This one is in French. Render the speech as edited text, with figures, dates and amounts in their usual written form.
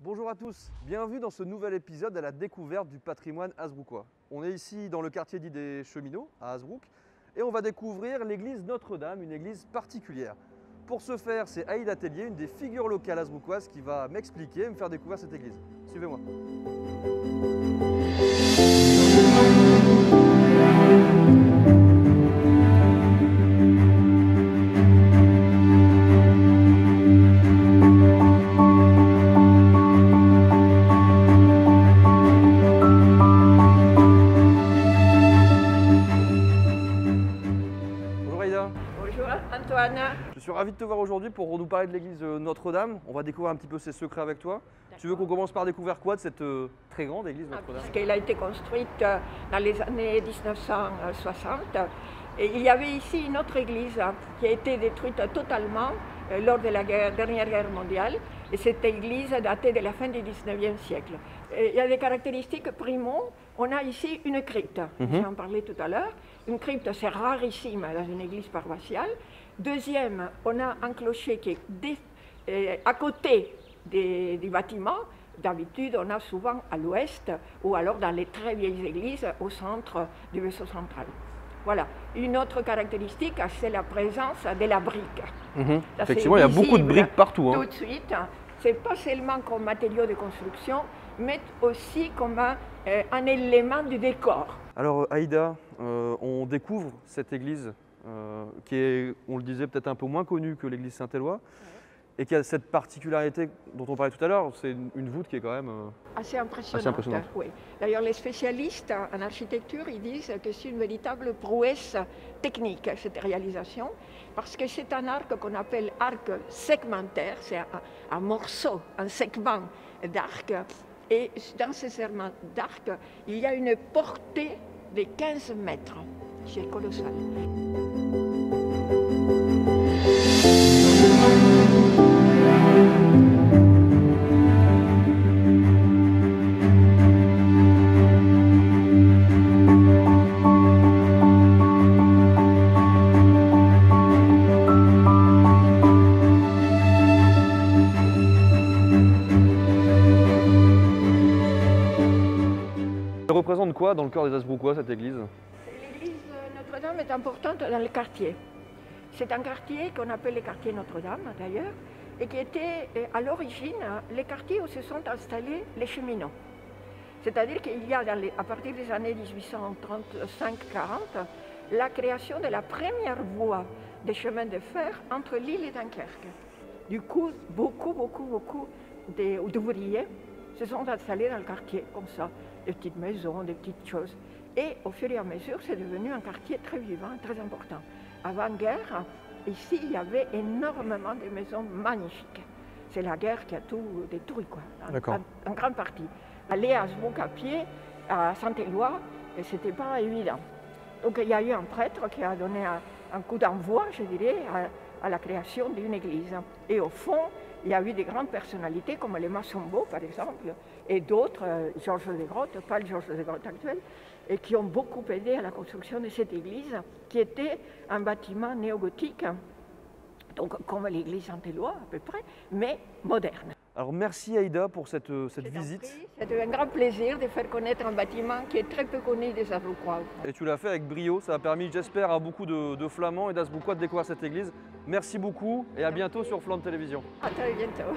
Bonjour à tous, bienvenue dans ce nouvel épisode à la découverte du patrimoine hasbrouckois. On est ici dans le quartier dit des Cheminots, à Hasbrouck, et on va découvrir l'église Notre-Dame, une église particulière. Pour ce faire, c'est Aïda Tellier, une des figures locales hasbrouckoises, qui va m'expliquer et me faire découvrir cette église. Suivez-moi. Antoine. Je suis ravi de te voir aujourd'hui pour nous parler de l'église Notre-Dame. On va découvrir un petit peu ses secrets avec toi. Tu veux qu'on commence par découvrir quoi de cette très grande église Notre-Dame? Parce qu'elle a été construite dans les années 1960. Et il y avait ici une autre église qui a été détruite totalement lors de la dernière guerre mondiale. Et cette église datait de la fin du 19e siècle. Et il y a des caractéristiques. Primo, on a ici une crypte. J'en parlais tout à l'heure. Une crypte, c'est rarissime dans une église paroissiale. Deuxième, on a un clocher qui est à côté du bâtiment. D'habitude, on a souvent à l'ouest ou alors dans les très vieilles églises au centre du vaisseau central. Voilà. Une autre caractéristique, c'est la présence de la brique. Effectivement, il y a beaucoup de briques partout. Tout de suite, ce n'est pas seulement comme matériau de construction, mais aussi comme un élément du décor. Alors Aïda, on découvre cette église qui est, on le disait, peut-être un peu moins connue que l'église Saint-Éloi, et qui a cette particularité dont on parlait tout à l'heure, c'est une voûte qui est quand même assez impressionnante. Oui. D'ailleurs, les spécialistes en architecture, ils disent que c'est une véritable prouesse technique, cette réalisation, parce que c'est un arc qu'on appelle arc segmentaire, c'est un morceau, un segment d'arc, et dans ce segment d'arc, il y a une portée de 15 mètres. C'est colossal. Elle représente quoi dans le cœur des Hasbrouckois, cette église? L'église Notre-Dame est importante dans le quartier. C'est un quartier qu'on appelle le quartier Notre-Dame d'ailleurs, et qui était à l'origine les quartiers où se sont installés les cheminots. C'est-à-dire qu'il y a, à partir des années 1835-40, la création de la première voie des chemins de fer entre Lille et Dunkerque. Du coup, beaucoup d'ouvriers se sont installés dans le quartier, comme ça, des petites maisons, des petites choses. Et au fur et à mesure, c'est devenu un quartier très vivant, très important. Avant-guerre, ici, il y avait énormément de maisons magnifiques. C'est la guerre qui a tout détruit, quoi, en grande partie. Aller à Hasbrouck à pied, à Saint-Éloi, ce n'était pas évident. Donc il y a eu un prêtre qui a donné un coup d'envoi, je dirais, à la création d'une église. Et au fond, il y a eu des grandes personnalités comme les Massombo, par exemple, et d'autres, Georges de Grotte, pas le Georges de Grotte actuel, et qui ont beaucoup aidé à la construction de cette église, qui était un bâtiment néogothique, donc comme l'église Saint-Éloi à peu près, mais moderne. Alors merci Aïda pour cette visite. C'était un grand plaisir de faire connaître un bâtiment qui est très peu connu des Hasbrouckois. Et tu l'as fait avec brio, ça a permis, j'espère, à beaucoup de Flamands et d'Hasbrouckois de découvrir cette église. Merci beaucoup et à bientôt sur Flandre Télévision. À très bientôt.